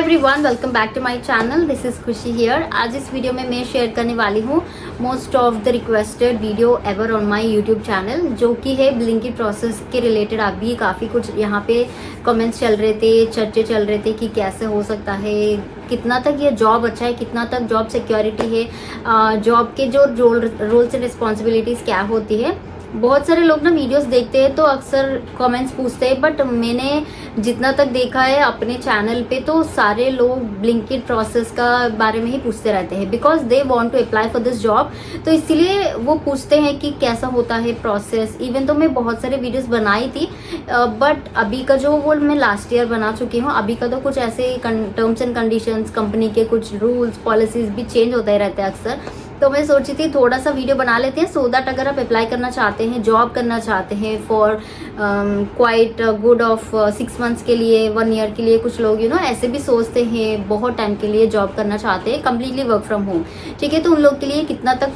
Everyone, welcome back to my channel. This is Khushi here. आज इस video में मैं शेयर करने वाली हूँ most of the requested video ever on my YouTube channel, जो कि है ब्लिंकिट प्रोसेस के रिलेटेड। अभी काफ़ी कुछ यहाँ पे कमेंट्स चल रहे थे, चर्चे चल रहे थे कि कैसे हो सकता है, कितना तक ये जॉब अच्छा है, कितना तक जॉब सिक्योरिटी है, जॉब के जो रोल्स एंड रिस्पॉन्सिबिलिटीज़ क्या होती है। बहुत सारे लोग ना वीडियोस देखते हैं तो अक्सर कमेंट्स पूछते हैं, बट मैंने जितना तक देखा है अपने चैनल पे तो सारे लोग ब्लिंकिट प्रोसेस का बारे में ही पूछते रहते हैं, because they want to apply for this job. तो इसलिए वो पूछते हैं कि कैसा होता है प्रोसेस। इवन तो मैं बहुत सारे वीडियोस बनाई थी, बट अभी का जो वो मैं लास्ट ईयर बना चुकी हूँ। अभी का तो कुछ ऐसे टर्म्स एंड कंडीशंस, कंपनी के कुछ रूल्स पॉलिसीज भी चेंज होते ही रहते हैं अक्सर। तो मैं सोची थी थोड़ा सा वीडियो बना लेते हैं, सो दैट अगर आप अप्लाई करना चाहते हैं, जॉब करना चाहते हैं for quite good of 6 months के लिए, 1 ईयर के लिए, कुछ लोग ऐसे भी सोचते हैं बहुत टाइम के लिए जॉब करना चाहते हैं, कम्प्लीटली वर्क फ्रॉम होम। ठीक है, तो उन लोग के लिए कितना तक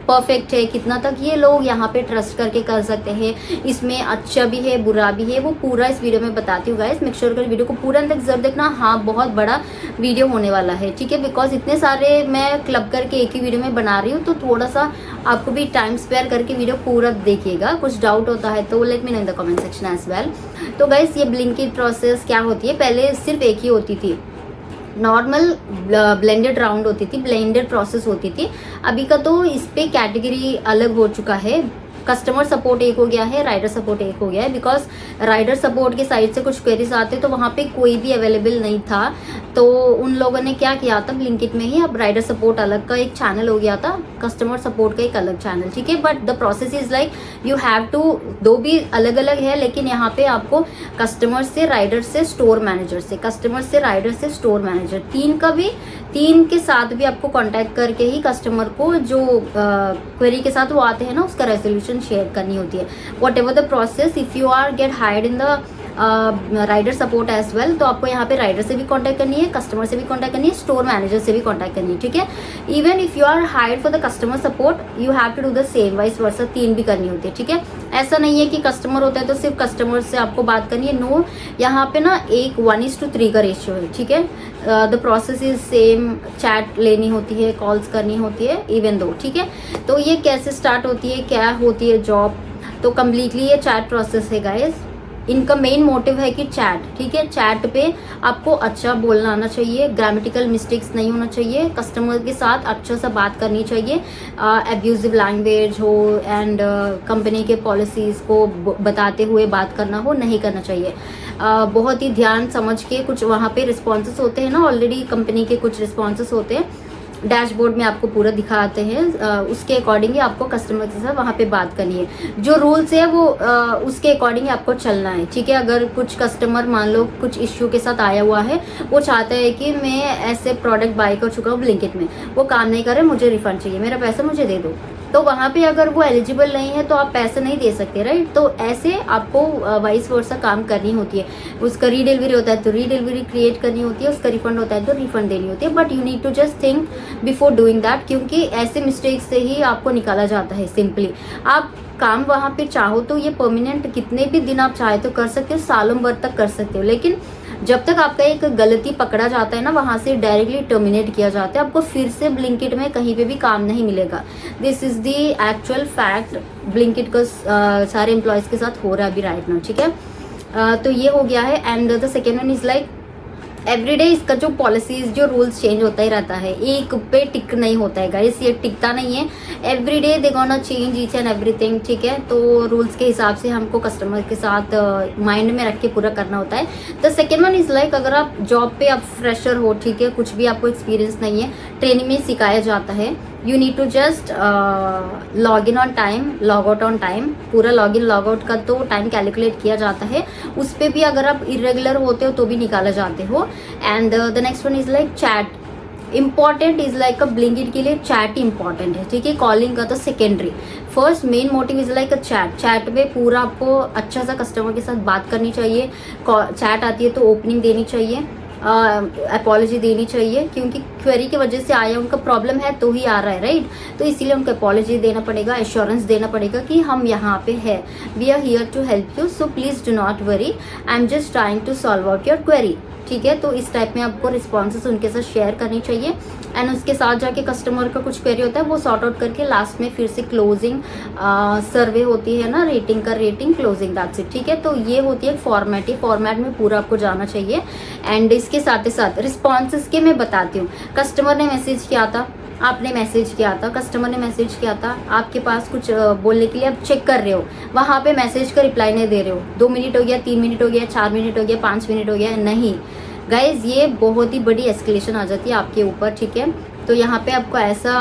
परफेक्ट है, कितना तक ये लोग यहाँ पे ट्रस्ट करके कर सकते हैं, इसमें अच्छा भी है बुरा भी है, वो पूरा इस वीडियो में बताती हूँ गाइस। मेक श्योर कर वीडियो को पूरा तक जरूर देखना। हाँ, बहुत बड़ा वीडियो होने वाला है, ठीक है, बिकॉज इतने सारे मैं क्लब करके एक ही वीडियो में बना रही हूँ, तो थोड़ा सा आपको भी टाइम स्पेयर करके वीडियो पूरा देखिएगा। कुछ डाउट होता है तो let me know in the comment section as well. तो गाइस, ये ब्लिंकिट प्रोसेस क्या होती है, पहले सिर्फ एक ही होती थी, नॉर्मल ब्लेंडेड राउंड होती थी, ब्लेंडेड प्रोसेस होती थी। अभी का तो इस पे कैटेगरी अलग हो चुका है। कस्टमर सपोर्ट एक हो गया है, राइडर सपोर्ट एक हो गया है, बिकॉज राइडर सपोर्ट की साइड से कुछ क्वेरीज आते तो वहाँ पे कोई भी अवेलेबल नहीं था। तो उन लोगों ने क्या किया था, ब्लिंकिट में ही अब राइडर सपोर्ट अलग का एक चैनल हो गया था, कस्टमर सपोर्ट का एक अलग चैनल। ठीक है, but the process is like you have to, दो भी अलग अलग है, लेकिन यहाँ पे आपको कस्टमर से, राइडर से, स्टोर मैनेजर से, कस्टमर से, राइडर से, स्टोर मैनेजर, तीन के साथ भी आपको कांटेक्ट करके ही कस्टमर को जो क्वेरी के साथ वो आते हैं ना, उसका रेजोल्यूशन शेयर करनी होती है। Whatever the process, if you are get hired in the rider support as well, तो आपको यहाँ पे राइडर से भी कांटेक्ट करनी है, कस्टमर से भी कांटेक्ट करनी है, स्टोर मैनेजर से भी कांटेक्ट करनी है। ठीक है, even if you are hired for the customer support, you have to do the same, vice versa, 3 भी करनी होती है। ठीक है, ऐसा नहीं है कि कस्टमर होता है तो सिर्फ कस्टमर से आपको बात करनी है, नो, यहाँ पे ना एक 1:3 का रेशियो है। ठीक है, the process is same, chat लेनी होती है, कॉल्स करनी होती है, इवन दो। ठीक है, तो ये कैसे स्टार्ट होती है, क्या होती है जॉब, तो कम्प्लीटली ये चैट प्रोसेस है गाइज। इनका मेन मोटिव है कि चैट, ठीक है, चैट पे आपको अच्छा बोलना आना चाहिए, ग्रामेटिकल मिस्टेक्स नहीं होना चाहिए, कस्टमर के साथ अच्छा सा बात करनी चाहिए, एब्यूजिव लैंग्वेज हो एंड कंपनी के पॉलिसीज़ को बताते हुए बात करना हो, नहीं करना चाहिए। बहुत ही ध्यान समझ के कुछ वहाँ पे रिस्पॉन्सेस होते हैं ना, ऑलरेडी कंपनी के कुछ रिस्पॉन्सेस होते हैं, डैशबोर्ड में आपको पूरा दिखाते हैं, उसके अकॉर्डिंग आपको कस्टमर के साथ वहाँ पे बात करनी है। जो रूल्स है वो उसके अकॉर्डिंग आपको चलना है। ठीक है, अगर कुछ कस्टमर मान लो कुछ इश्यू के साथ आया हुआ है, वो चाहता है कि मैं ऐसे प्रोडक्ट बाय कर चुका हूँ ब्लिंकिट में, वो काम नहीं कर रहे, मुझे रिफंड चाहिए, मेरा पैसा मुझे दे दो, तो वहाँ पे अगर वो एलिजिबल नहीं है तो आप पैसे नहीं दे सकते, राइट। तो ऐसे आपको वाइस वर्सा काम करनी होती है। उसका रीडिलीवरी होता है तो रीडिलीवरी क्रिएट करनी होती है, उसका रिफंड होता है तो रिफंड देनी होती है, but you need to just think before doing that, क्योंकि ऐसे मिस्टेक्स से ही आपको निकाला जाता है। सिंपली आप काम वहाँ पे चाहो तो ये परमानेंट कितने भी दिन आप चाहे तो कर सकते हो, सालों भर तक कर सकते हो, लेकिन जब तक आपका एक गलती पकड़ा जाता है ना, वहाँ से डायरेक्टली टर्मिनेट किया जाता है, आपको फिर से ब्लिंकिट में कहीं पे भी काम नहीं मिलेगा। This is the actual fact, Blinkit का सारे एम्प्लॉयज़ के साथ हो रहा है अभी राइट नाउ। ठीक है, तो ये हो गया है। And the second one is like everyday इसका जो पॉलिसीज, जो रूल्स चेंज होता ही रहता है, एक पे टिक नहीं होता है गाइस, ये टिकता नहीं है। Everyday they gonna change each and everything. ठीक है, तो रूल्स के हिसाब से हमको कस्टमर के साथ माइंड में रख के पूरा करना होता है। The second one is like अगर आप जॉब पे आप फ्रेशर हो, ठीक है, कुछ भी आपको एक्सपीरियंस नहीं है, ट्रेनिंग में सिखाया जाता है, you need to just log in on time, log out on time. पूरा लॉग इन लॉग आउट का तो टाइम कैलकुलेट किया जाता है, उस पर भी अगर आप इरेगुलर होते हो तो भी निकाला जाते हो। And the next one is like chat, important is like a Blinkit के लिए चैट इंपॉर्टेंट है। ठीक है, कॉलिंग का तो secondary, first main motive is like a chat. Chat में पूरा आपको अच्छा सा कस्टमर के साथ बात करनी चाहिए, चैट आती है तो ओपनिंग देनी चाहिए, अपॉलॉजी देनी चाहिए, क्योंकि क्वेरी की वजह से आया, उनका प्रॉब्लम है तो ही आ रहा है, राइट। तो इसीलिए उनको अपॉलॉजी देना पड़ेगा, एश्योरेंस देना पड़ेगा कि हम यहाँ पे है, we are here to help you, so please do not worry, I am just trying to solve out your query, ठीक है। तो इस टाइप में आपको रिस्पॉन्सेस उनके साथ शेयर करनी चाहिए। एंड उसके साथ जाके कस्टमर का कुछ क्वेरी होता है वो सॉर्ट आउट करके लास्ट में फिर से क्लोजिंग सर्वे होती है ना, रेटिंग का, रेटिंग क्लोजिंग, दैट्स इट, ठीक है। तो ये होती है फॉर्मेट, ये फॉर्मेट में पूरा आपको जाना चाहिए। एंड इसके साथ ही साथ रिस्पॉन्सेस के मैं बताती हूँ, कस्टमर ने मैसेज किया था, आपने मैसेज किया था, कस्टमर ने मैसेज किया था, आपके पास कुछ बोलने के लिए आप चेक कर रहे हो, वहाँ पे मैसेज का रिप्लाई नहीं दे रहे हो, 2 मिनट हो गया, 3 मिनट हो गया, 4 मिनट हो गया, 5 मिनट हो गया, नहीं गाइज, ये बहुत ही बड़ी एस्केलेशन आ जाती है आपके ऊपर, ठीक है। तो यहाँ पे आपको ऐसा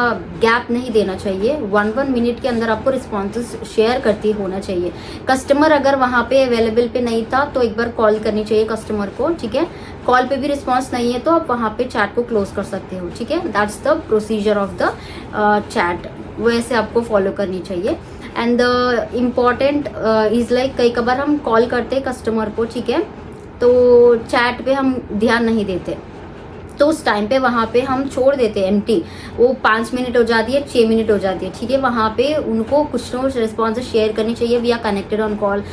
गैप नहीं देना चाहिए, 1 मिनट के अंदर आपको रिस्पॉन्सेस शेयर करती होना चाहिए। कस्टमर अगर वहाँ पे अवेलेबल पे नहीं था तो एक बार कॉल करनी चाहिए कस्टमर को, ठीक है। कॉल पे भी रिस्पॉन्स नहीं है तो आप वहाँ पे चैट को क्लोज कर सकते हो, ठीक है। That's the procedure of the chat, वैसे आपको फॉलो करनी चाहिए। And the important is like, कई कबार हम कॉल करते हैं कस्टमर को, ठीक है, तो चैट पे हम ध्यान नहीं देते, तो उस टाइम पे वहाँ पे हम छोड़ देते हैं एम्प्टी, वो 5 मिनट हो जाती है, 6 मिनट हो जाती है, ठीक है। वहाँ पे उनको कुछ ना कुछ रिस्पॉन्स शेयर करनी चाहिए, we are connected on call,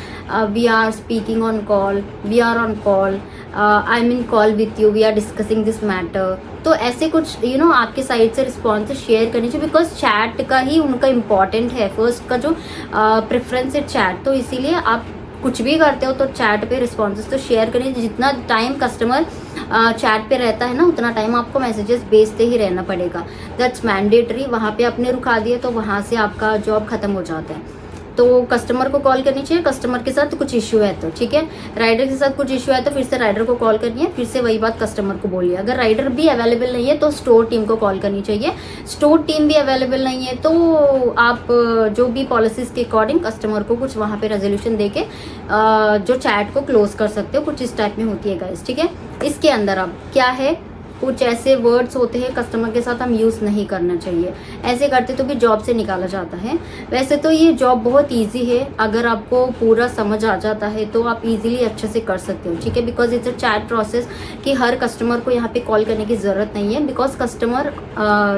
we are speaking on call, we are on call, I mean call with you, we are discussing this matter. तो ऐसे कुछ यू नो आपके साइड से रिस्पॉन्स शेयर करनी चाहिए, because chat का ही उनका important है, फर्स्ट का जो प्रेफरेंस है चैट, तो इसीलिए आप कुछ भी करते हो तो चैट पे रिस्पॉन्सेस तो शेयर करिए। जितना टाइम कस्टमर चैट पे रहता है ना, उतना टाइम आपको मैसेजेस भेजते ही रहना पड़ेगा, दैट्स मैंडेटरी। वहाँ पे आपने रुका दिए तो वहाँ से आपका जॉब खत्म हो जाता है। तो कस्टमर को कॉल करनी चाहिए, कस्टमर के साथ कुछ इश्यू है तो, ठीक है। राइडर के साथ कुछ इश्यू है तो फिर से राइडर को कॉल करनी है, फिर से वही बात कस्टमर को बोलिए। अगर राइडर भी अवेलेबल नहीं है तो स्टोर टीम को कॉल करनी चाहिए, स्टोर टीम भी अवेलेबल नहीं है तो आप जो भी पॉलिसीज के अकॉर्डिंग कस्टमर को कुछ वहाँ पे रेजोल्यूशन देके जो चैट को क्लोज कर सकते हो, कुछ इस टाइप में होती है गाइस, ठीक है। इसके अंदर अब क्या है, कुछ ऐसे वर्ड्स होते हैं कस्टमर के साथ हम यूज़ नहीं करना चाहिए, ऐसे करते तो भी जॉब से निकाला जाता है। वैसे तो ये जॉब बहुत इजी है, अगर आपको पूरा समझ आ जाता है तो आप इजीली अच्छे से कर सकते हो, ठीक है। Because it's a chat process कि हर कस्टमर को यहाँ पे कॉल करने की ज़रूरत नहीं है, बिकॉज कस्टमर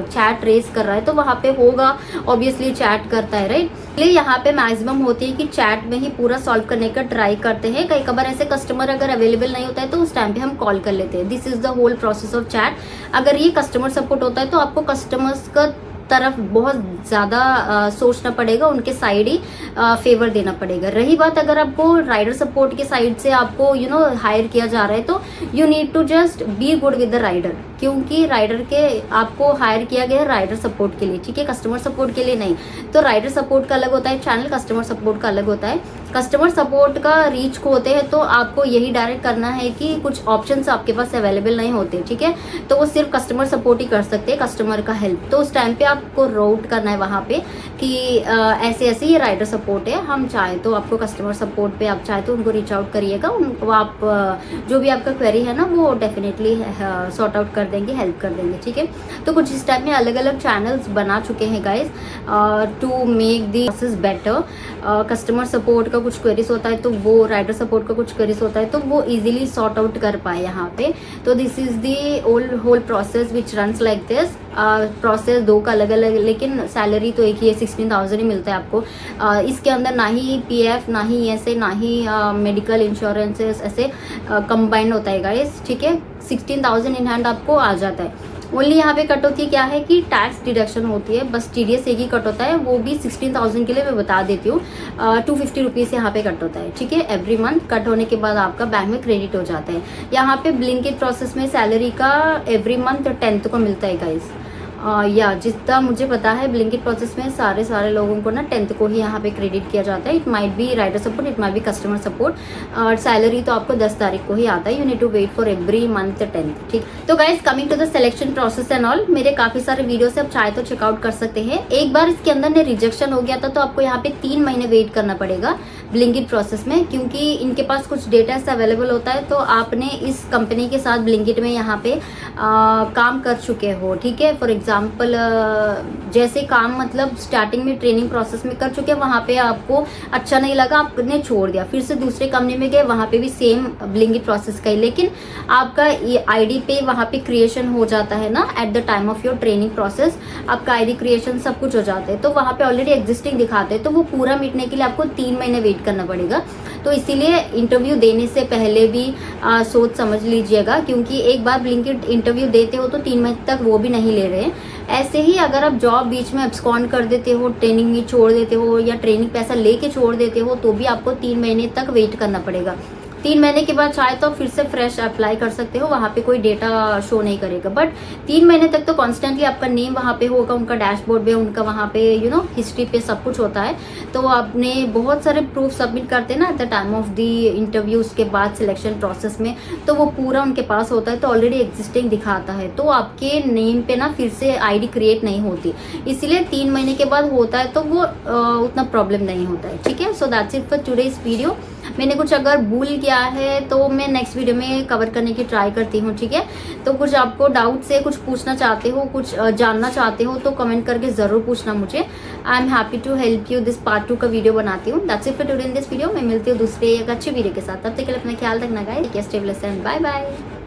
चैट रेस कर रहा है तो वहाँ पे होगा, ऑब्वियसली चैट करता है, राइट। इसलिए यहाँ पे मैक्सिमम होती है कि चैट में ही पूरा सॉल्व करने का ट्राई करते हैं। कई कबार ऐसे कस्टमर अगर अवेलेबल नहीं होता है तो उस टाइम पे हम कॉल कर लेते हैं, this is the whole process of chat. अगर ये कस्टमर सपोर्ट होता है तो आपको कस्टमर्स का तरफ बहुत ज़्यादा सोचना पड़ेगा, उनके साइड ही फेवर देना पड़ेगा। रही बात अगर आपको राइडर सपोर्ट के साइड से आपको यू नो हायर किया जा रहा है तो you need to just be good with the rider, क्योंकि राइडर के आपको हायर किया गया है राइडर सपोर्ट के लिए, ठीक है, कस्टमर सपोर्ट के लिए नहीं। तो राइडर सपोर्ट का अलग होता है चैनल, कस्टमर सपोर्ट का अलग होता है। कस्टमर सपोर्ट का रीच खोते हैं तो आपको यही डायरेक्ट करना है कि कुछ ऑप्शंस आपके पास अवेलेबल नहीं होते, ठीक है, तो वो सिर्फ कस्टमर सपोर्ट ही कर सकते हैं, कस्टमर का हेल्प। तो उस टाइम पे आपको राउट करना है वहाँ पे कि ऐसे ऐसे ये राइडर सपोर्ट है, हम चाहे तो आपको कस्टमर सपोर्ट पे आप चाहे तो उनको रीच आउट करिएगा, उनको आप जो भी आपका क्वेरी है ना वो डेफिनेटली सॉर्ट आउट कर देंगे, हेल्प कर देंगे, ठीक है। तो कुछ इस टाइप में अलग अलग चैनल्स बना चुके हैं guys to make the process better. Customer support का कुछ क्वेरीज होता है तो वो, राइडर सपोर्ट का कुछ क्वेरीज होता है तो वो इजीली सॉर्ट आउट कर पाए यहाँ पे। तो this is the whole process which runs like this. Process दो का अलग अलग, लेकिन सैलरी तो एक ही है, 16,000 ही मिलता है आपको। इसके अंदर ना ही PF, ना ही ESA, ना ही मेडिकल इंश्योरेंसेस ऐसे कंबाइंड होता है गाइस, ठीक है। 16,000 इन हैंड आपको आ जाता है। ओनली यहाँ पे कट होती है क्या है कि टैक्स डिडक्शन होती है, बस TDS एक ही कट होता है, वो भी 16,000 के लिए मैं बता देती हूँ। 250 रुपीज़ यहाँ पे कट होता है, ठीक है। एवरी मंथ कट होने के बाद आपका बैंक में क्रेडिट हो जाता है। यहाँ पे ब्लिंकिट प्रोसेस में सैलरी का एवरी मंथ 10th को मिलता है गाइस। या जितना मुझे पता है ब्लिंकिट प्रोसेस में सारे लोगों को ना 10th को ही यहाँ पे क्रेडिट किया जाता है। It might be rider support, it might be customer support, और सैलरी तो आपको 10 तारीख को ही आता है। You need to wait for every month 10th, ठीक। तो guys coming to the selection process and all, मेरे काफ़ी सारे वीडियो से आप चाहे तो चेकआउट कर सकते हैं। एक बार इसके अंदर ने रिजेक्शन हो गया था तो आपको यहाँ पे 3 महीने वेट करना पड़ेगा ब्लिंकिट प्रोसेस में, क्योंकि इनके पास कुछ डेटा ऐसा अवेलेबल होता है। तो आपने इस कंपनी के साथ ब्लिंकिट में यहाँ पे काम कर चुके हो, ठीक है। फॉर एग्जाम्पल एग्जाम्पल जैसे काम मतलब स्टार्टिंग में ट्रेनिंग प्रोसेस में कर चुके हैं, वहाँ पे आपको अच्छा नहीं लगा, आपने छोड़ दिया, फिर से दूसरे कंपनी में गए, वहाँ पे भी सेम ब्लिंकिट प्रोसेस का ही, लेकिन आपका आईडी पे वहाँ पे क्रिएशन हो जाता है ना at the time of your training process, आपका आईडी क्रिएशन सब कुछ हो जाता है, तो वहाँ पे ऑलरेडी एग्जिस्टिंग दिखाते हैं, तो वो पूरा मिटने के लिए आपको 3 महीने वेट करना पड़ेगा। तो इसीलिए इंटरव्यू देने से पहले भी सोच समझ लीजिएगा, क्योंकि एक बार ब्लिंकिट इंटरव्यू देते हो तो 3 महीने तक वो भी नहीं ले रहे हैं। ऐसे ही अगर आप जॉब बीच में अब्सकॉन्ड कर देते हो, ट्रेनिंग में छोड़ देते हो या ट्रेनिंग पैसा लेके छोड़ देते हो, तो भी आपको 3 महीने तक वेट करना पड़ेगा। 3 महीने के बाद चाहे तो फिर से फ्रेश अप्लाई कर सकते हो, वहाँ पे कोई डेटा शो नहीं करेगा, बट 3 महीने तक तो कॉन्स्टेंटली आपका नेम वहाँ पे होगा, उनका डैशबोर्ड में, उनका वहाँ पे हिस्ट्री पे सब कुछ होता है। तो आपने बहुत सारे प्रूफ सबमिट करते हैं ना at the time of the interview, उसके बाद सिलेक्शन प्रोसेस में, तो वो पूरा उनके पास होता है, तो ऑलरेडी एग्जिस्टिंग दिखाता है, तो आपके नेम पे ना फिर से आईडी क्रिएट नहीं होती, इसीलिए 3 महीने के बाद होता है, तो वो उतना प्रॉब्लम नहीं होता है। ठीक है, so that's it for today's video. मैंने कुछ अगर भूल किया है तो मैं नेक्स्ट वीडियो में कवर करने की ट्राई करती हूँ। ठीक है, तो कुछ आपको डाउट से कुछ पूछना चाहते हो, कुछ जानना चाहते हो, तो कमेंट करके ज़रूर पूछना मुझे। I am happy to help you. This part 2 का वीडियो बनाती हूँ। That's it for today in this video. मैं मिलती हूँ दूसरे एक अच्छे वीडियो के साथ, तब तक के लिए अपना ख्याल रखना guys. Stay blessed and bye bye.